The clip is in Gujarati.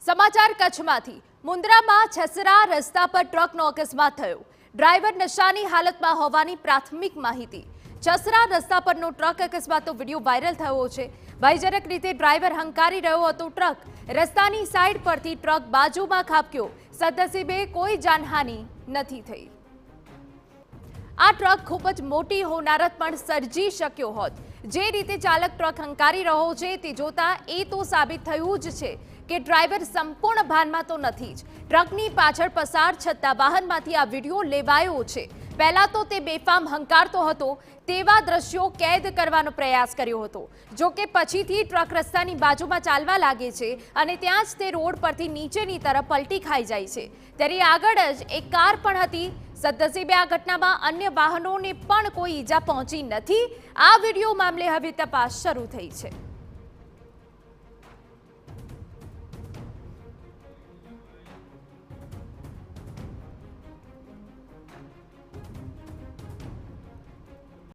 સમાચાર કચ્છમાંથી મુન્દ્રામાં છસરા રસ્તા પર ટ્રકનો અકસ્માત થયો। ડ્રાઈવર નશાની હાલતમાં હોવાની પ્રાથમિક માહિતી। છસરા રસ્તા પરનો ટ્રક અકસ્માતનો વિડીયો વાયરલ થયો છે। ભયજનક રીતે ડ્રાઈવર હંકારી રહ્યો હતો। ટ્રક રસ્તાની સાઈડ પરથી ટ્રક બાજુમાં ખાબક્યો। સદનસીબે કોઈ જાનહાનિ નથી થઈ। આ ટ્રક ખૂબ જ મોટી હોનારત પણ સર્જી શક્યો હોત। જે રીતે ચાલક ટ્રક હંકારી રહ્યો છે તે જોતા એ તો સાબિત થયું જ છે કે ડ્રાઈવર સંપૂર્ણ ભાનમાં તો નથી જ। ટ્રકની પાછળ પસાર થતા વાહનમાંથી આ વિડીયો લેવાયો છે। પહેલા તો તે બેફામ હંકારતો હતો તેવા દ્રશ્યો કેદ કરવાનો પ્રયાસ કર્યો હતો। જો કે પછીથી ટ્રક રસ્તાની બાજુમાં ચાલવા લાગે છે અને ત્યાં જ તે રોડ પરથી નીચેની તરફ પલટી ખાઈ જાય છે। ત્યારે આગળ જ એક કાર પણ હતી। સદનસીબે આ ઘટનામાં અન્ય વાહનોને પણ કોઈ ઈજા પહોંચી નથી। આ વિડીયો મામલે હવે તપાસ શરૂ થઈ છે।